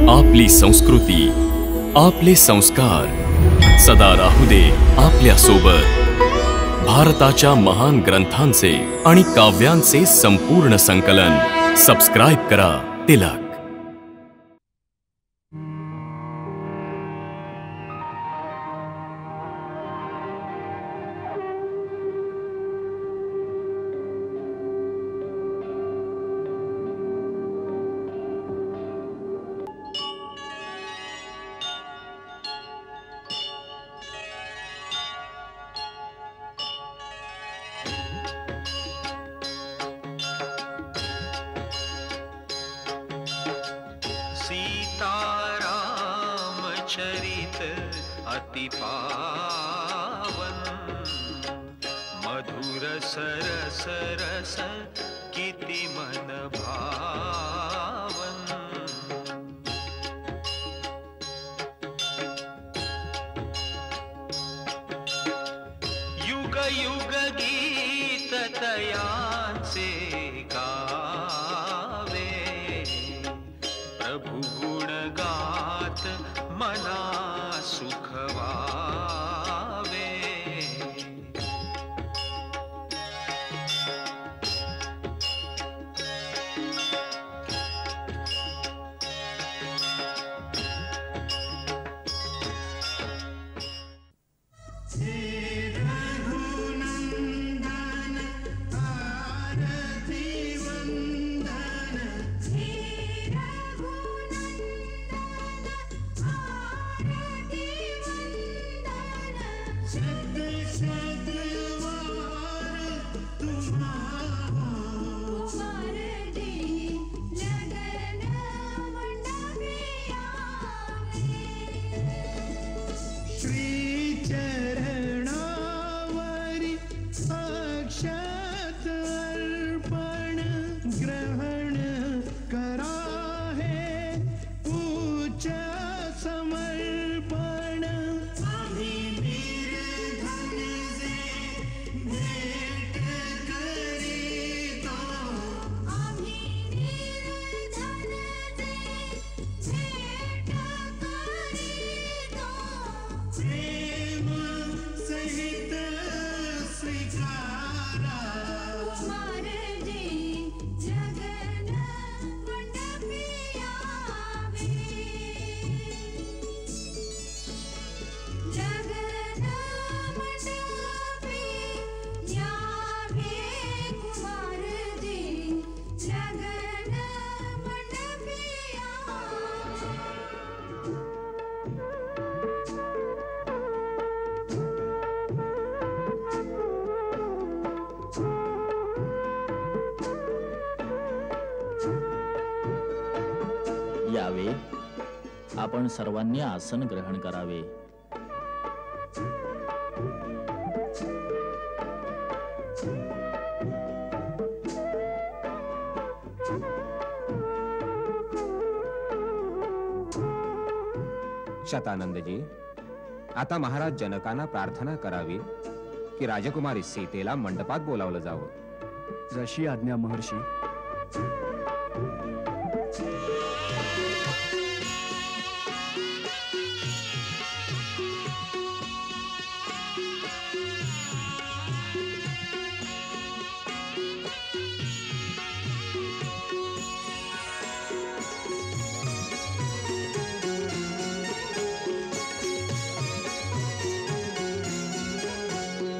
आपली संस्कृती, आपले संस्कार सदा राहू दे आपल्या सोबत। भारताच्या महान ग्रंथांचे आणि काव्यांचे संपूर्ण संकलन सबस्क्राइब करा तिलक। चरित अति पावन, मधुर सरस रस किति मन भावन। युग युग गीत तयांचे गावे, प्रभु गुण गात मना सुख वावे। यावे, आपण सर्वांनी आसन ग्रहण करावे। शतानंदजी, आता महाराज जनकांना प्रार्थना करावी की राजकुमारी सीतेला मंडपात बोलावलं जावं। जशी आज्ञा महर्षी।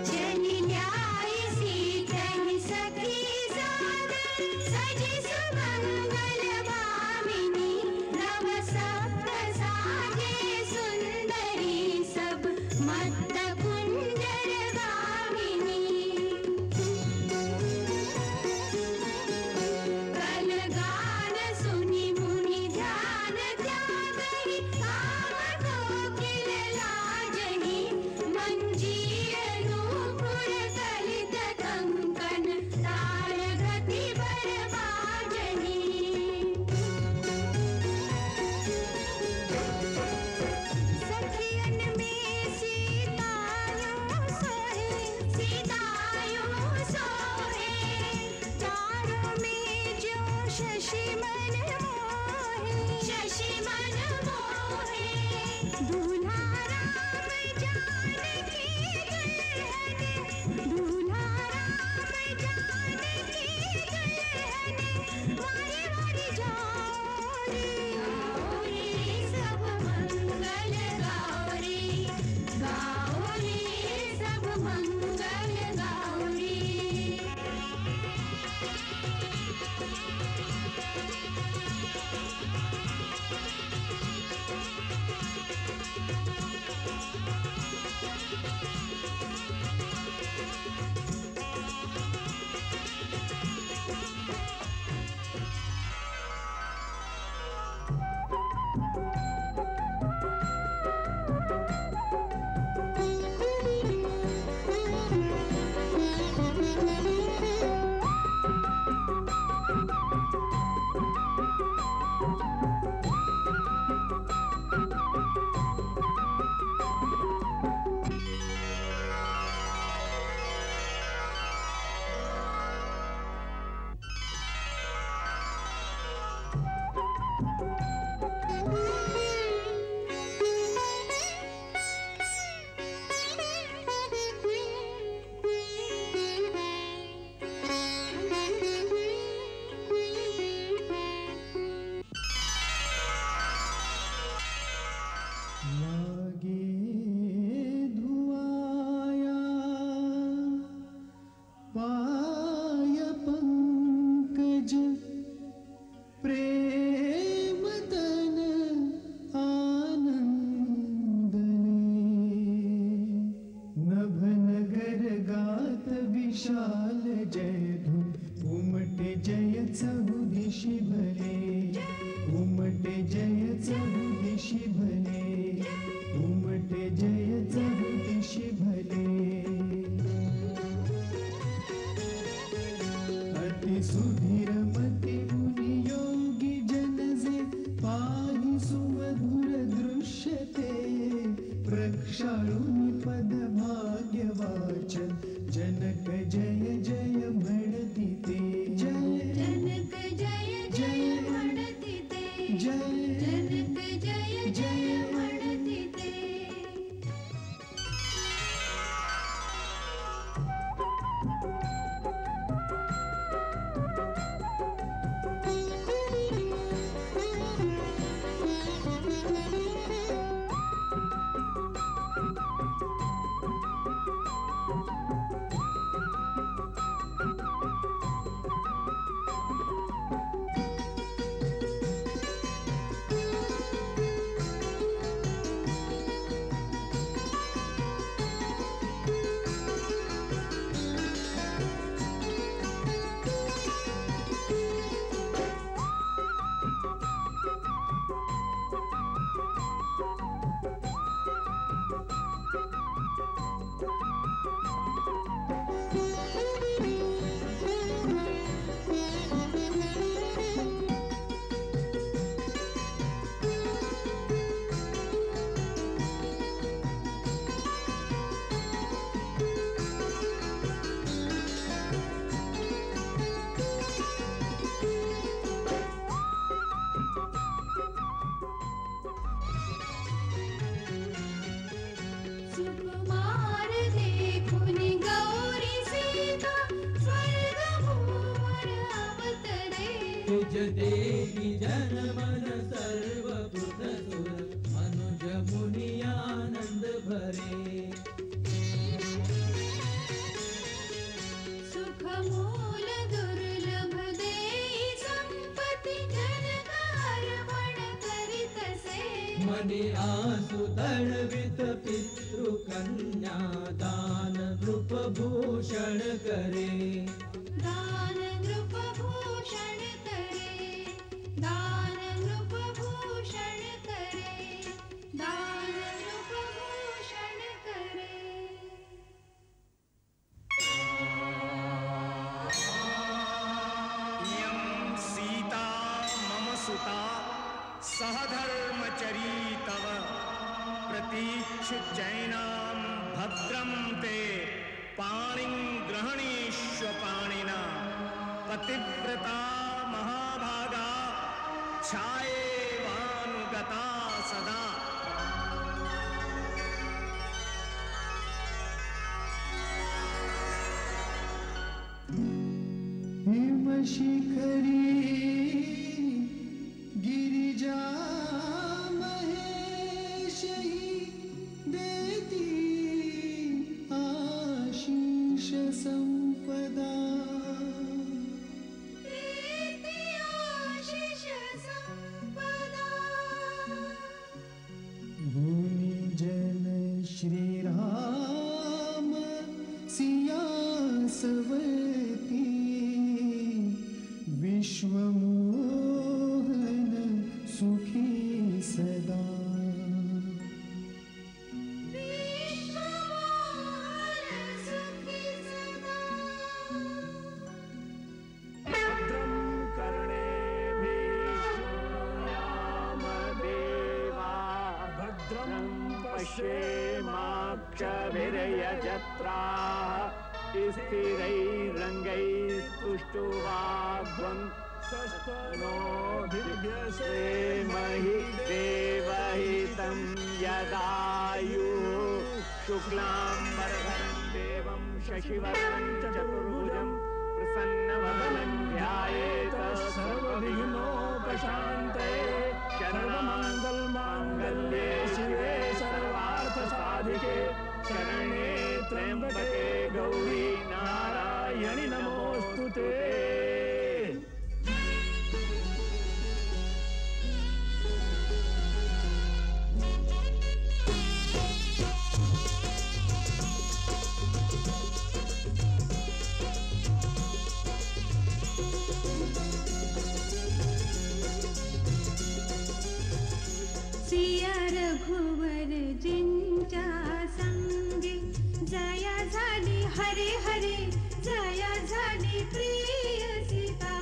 जनी न्याय सी तनी सखी सादर, सजी जनक जय जय म्हणती ते. सुकुमार देखून गौरी सीता स्वर्गभूवर अवतरे. तुझ देवी जनमन सर्वभूत सुर मनुज मुनि आनंद भरे. सुखमूल दुर्लभ देई संपत्ती जनकार पण करीतसे. मनी आसु दळवित पितृकन्या दान नृपभूषण करे. दान नृपभूषण करे. दान नृपभूषण करे. दान नृपभूषण करे. इयं सीता मम सुता सहधर्मचरी तव प्रतीक्षुजैनां भद्रं ते पाणिं ग्रहणीष्व पाणिना. पतिव्रता महाभागा छायेवानुगता सदा. हिमशिखरी गिरिजा महेशही देती आशीष संपदा. प्रीति आशीष संपदा. भूमि जन श्री राम सिया सवती. विश्वमोहन सुखी सदा. विश्वमोहन सुखी सदा. भद्रं कर्णेभिः देवा भद्रं पश्येमाक्षभिर्यजत्राः. स्थिरैरङ्गैस्तुष्टुवाग्वं नो भिर्यसेमहि देवहितं यदायुः. शुक्लाम्बरधरं देवं शशिवर्णं चतुर्भुजं प्रसन्नवदनं ध्यायेत सर्वविघ्नोपशान्तये. सर्वमङ्गलमाङ्गल्ये शिवे सर्वार्थसाधिके शरण्ये त्र्यम्बके गौरी नारायणि नमोस्तुते. सिया रघुवर जिंच्या संगे जया झाली हरे हरे. जया झाली प्रिय सीता.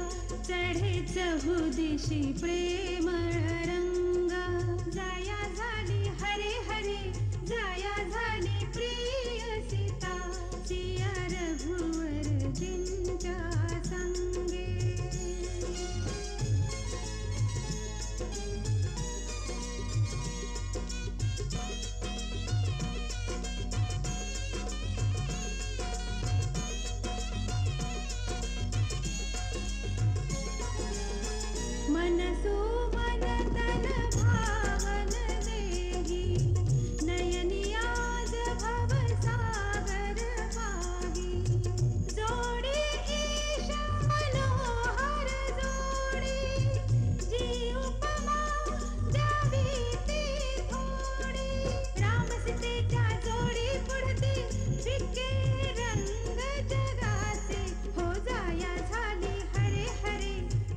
चढे चहुदिशी प्रेम रंगा. जया झाली हरे हरे. जया झाली प्रिय सीता. सिया रघुवर जिंच्या संगे. सुमन तन भावन देहि नयनी आज भव सागर पाहि जोडी ईश मनोहर जोडी जी उपमा द्यावी ती थोडी राम सीतेच्या जोडी पुढती फिके रंग जगाचे हो जाया झाली हरे हरे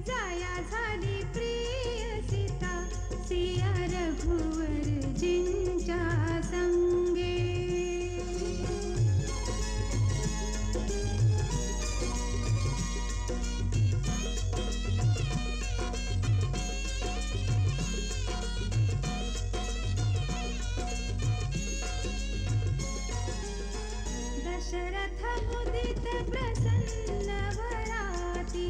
जाया झाली प्रिय सीता सिया रघुवर जिंच्या संगे दशरथ मुदित प्रसन्न वराती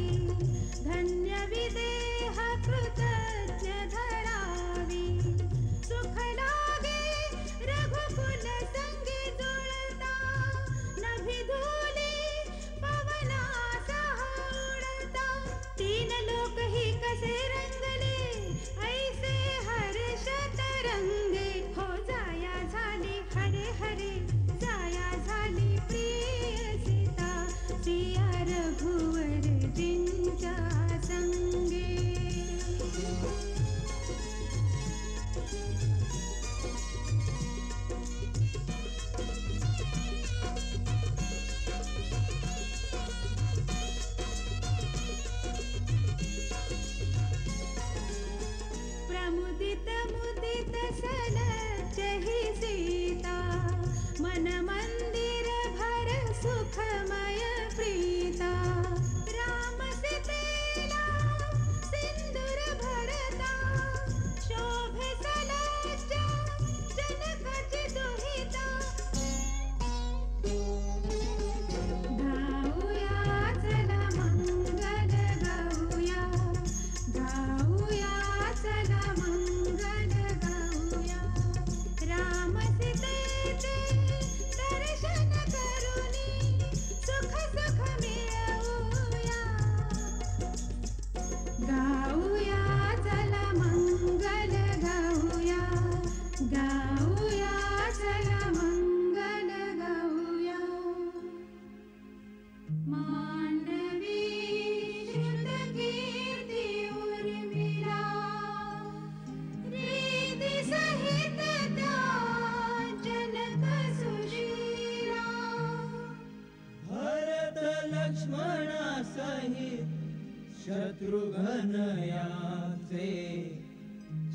धन्य विदेह कृतज्ञ धरावी सुख लागे रघुकुल संगी जुळता नभी धुली पवनासह उडता तीन लोक ही कसे रंगले ऐसे हर्ष तरंगे हो जाया झाली हरे हरे जाया झाली प्रिय सीता सिया रघुवर जिंच्या संगे प्रमुदित मुदित सलज्ज ही सीता मन मंदिर भर सुखमय प्रीता राम सीतेला सिंदूर भरता शोभे सलज्ज जनकाची दुहिता गाऊया चला मंगल गाऊया गाऊया चला मंगल गाऊया राम सीतेचे दर्शन करुनी सुख सुख मिळवूया गाऊया चला मंगल गाऊया गाऊया चला मंगल गाऊया मांडवी श्रुत कीर्ती उर्मिला रीती सहित त्या जनक सुशीला भरत लक्ष्मणा सहित शत्रुघ्न याचे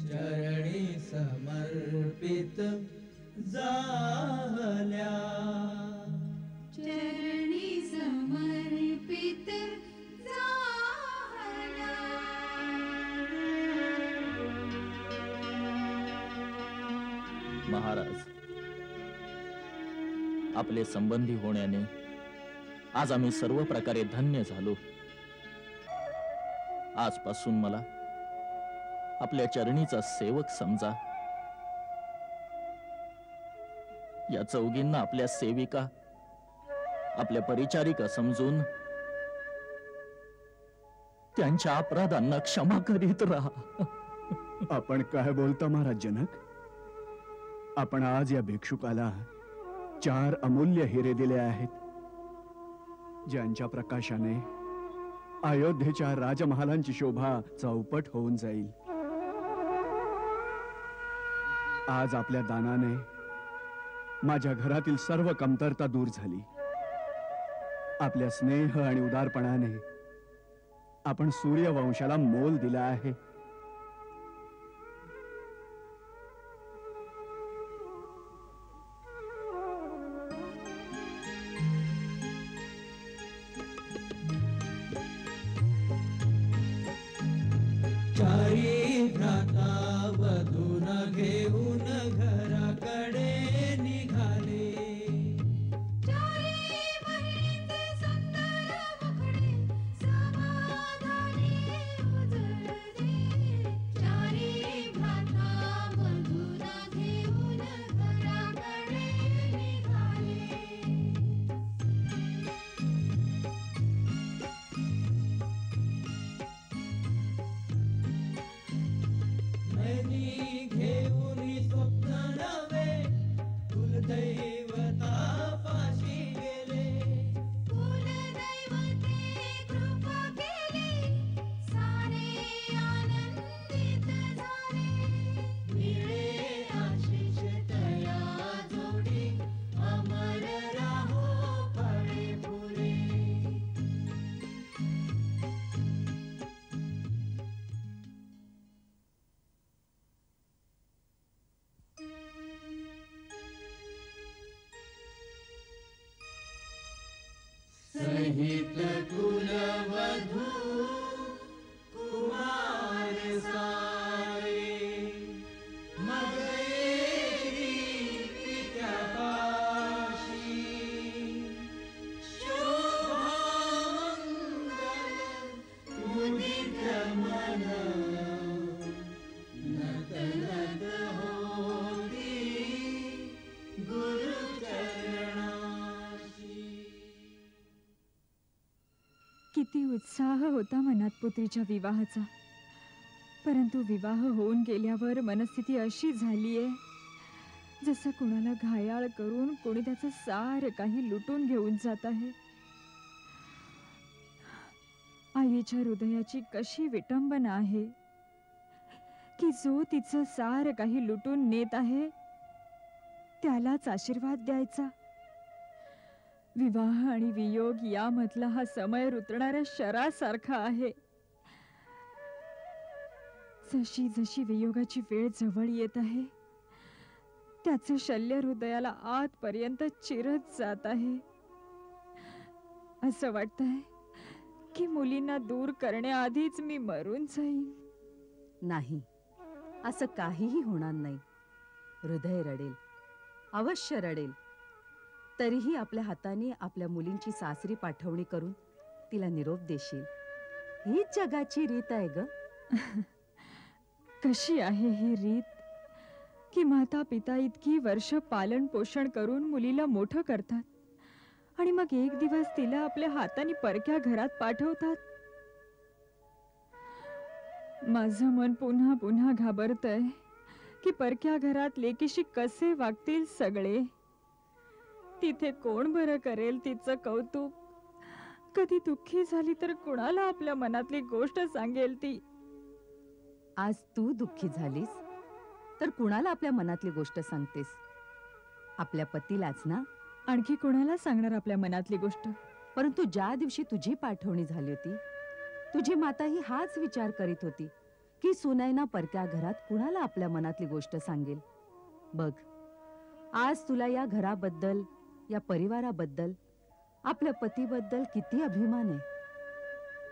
चरणी समर्पित झाल्या चरणी समर्पित झाला महाराज, आपले संबंधी होण्याने आज आम्ही सर्व प्रकारे धन्य झालो. आजपासून मला आपल्या चरणीचा सेवक समजा. या चौघींना आपल्या सेविका, आपल्या परिचारिका समजून त्यांच्या अपराधांना क्षमा करीत राहा. आपण काय बोलता महाराज जनक? आपण आज या भिक्षुकाला 4 अमूल्य हिरे दिले आहेत, ज्यांच्या प्रकाशाने अयोध्येच्या राजमहालांची शोभा चौपट होऊन जाईल. आज आपल्या दानाने माझ्या घरातील सर्व कमतरता दूर झाली. आपल्या स्नेह आणि उदारपणाने आपण सूर्यवंशाला मोल दिला आहे. चारी भ्राता वधून घेऊन घराकडे निघाले. चारी महिते सुंदर मुखडे समाधानी उजळले. चारी भ्राता वधून घेऊन घराकडे निघाले. विहित कुलवधू कुमार सारे मग येई पित्यापाशी शोभामंगल मुदित मन नत नत होती गुरुचरणाशी. किती उत्साह होता मनात पुत्रीच्या विवाहाचा. परंतु विवाह होऊन गेल्यावर मनस्थिती अशी झालीये जसं कुणाला घायाळ करून कोणी त्याचं सारं काही लुटून घेऊन जात आहे. आईच्या हृदयाची कशी विटंबना आहे की जो तिचं सारं काही लुटून नेत आहे त्यालाच आशीर्वाद द्यायचा. विवाह आणि वियोग यामधला हा समय रुतणाऱ्या शरासारखा आहे. जशी जशी वियोगाची वेळ जवळ येत आहे त्याचं शल्य हृदयाला आतपर्यंत चिरत जात आहे. असं वाटतंय की मुलींना दूर करण्याआधीच मी मरून जाईन. नाही, असं काहीही होणार नाही. हृदय रडेल, अवश्य रडेल. तरीही आपल्या हाताने आपल्या मुलींची सासरी पाठवणी करून तिला निरोप देशील. हीच जगाची रीत आहे ग. कशी आहे ही रीत की माता पिता इतकी वर्ष पालन पोषण करून मुलीला मोठं करतात आणि मग एक दिवस तिला आपल्या हाताने परक्या घरात पाठवतात. माझं मन पुन्हा पुन्हा घाबरतंय की परक्या घरात लेकीशी कसे वागतील सगळे. तिथे कोण बरं करेल तिचं कौतुक. कधी दुःखी झाली तर कुणाला आपल्या मनातली गोष्ट सांगेल ती. आज तू दुःखी झालीस तर कुणाला आपल्या मनातली गोष्ट सांगतेस? आपल्या पतीलाच ना. आणखी कोणाला सांगणार आपल्या मनातली गोष्ट? परंतु ज्या दिवशी तुझी पाठवणी झाली होती तुझी माताही हाच विचार करीत होती की सुनैना परक्या घरात कुणाला आपल्या मनातली गोष्ट सांगेल. बघ, आज तुला या घराबद्दल, या परिवाराबद्दल, आपल्या पतीबद्दल किती अभिमान आहे.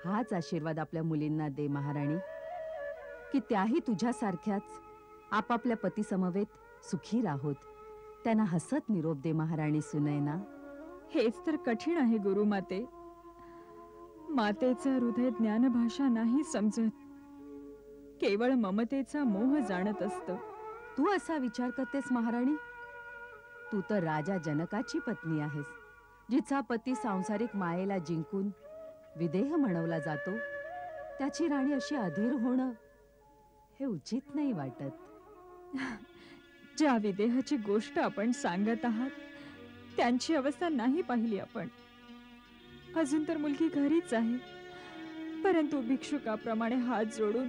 हाच आशीर्वाद आपल्या मुलींना दे महाराणी की त्याही तुझ्यासारख्याच आपापल्या पतीसमवेत सुखी राहोत. त्यांना हसत निरोप दे महाराणी सुनैना. हेच तर कठीण आहे गुरुमाते. मातेचं हृदय ज्ञानभाषा नाही समजत, केवळ ममतेचा मोह जाणत असतं. तू असा विचार करतेस महाराणी? तू तर राजा जनकाची पत्नी आहेस, जिचा पती सांसारिक मायेला जिंकून विदेह म्हणवला जातो. त्याची राणी अशी अधीर होणं हे उचित नाही वाटत. ज्या विदेहाची गोष्ट आपण सांगत आहात त्यांची अवस्था नाही पाहिली आपण. अजून तर मुलगी घरीच आहे, परंतु भिक्षुकाप्रमाणे हात जोडून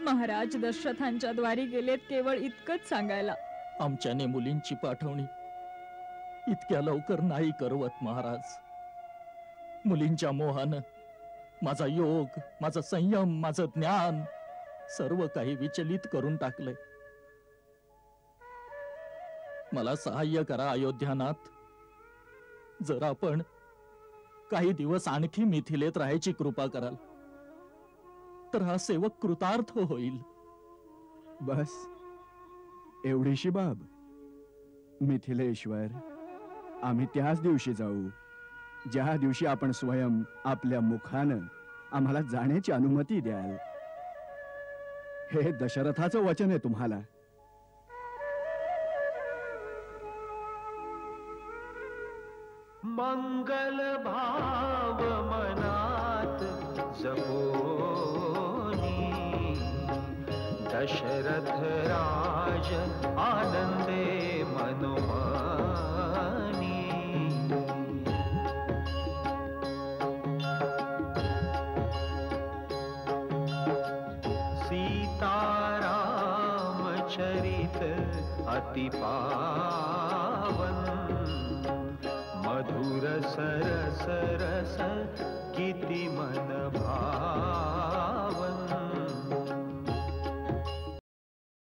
महाराज दशरथांच्या द्वारी गेलेत केवळ इतकंच सांगायला. आमच्याने मुलींची पाठवणी इतक्या लवकर नाही करवत महाराज. मुलींच्या मोहानं माझा योग, माझा संयम, माझं ज्ञान सर्व काही विचलित करून टाकलंय. मला सहाय्य करा अयोध्यानाथ. जर आपण काही दिवस आणखी मिथिलेत राहायची कृपा कराल तर हा सेवक कृतार्थ होईल. बस एवढीशी बाब. मिथिलेश्वर, आम्ही त्याच दिवशी जाऊ ज्या दिवशी आपण स्वयं आपल्या मुखानं आम्हाला जाण्याची अनुमती द्याल. हे दशरथाचं वचन आहे तुम्हाला. मंगल भाव मनात जपोनी दशरथ राज आनंदे मनोमानी. सीताराम चरित अति पावन मधुर सरस रस किति मन भावन.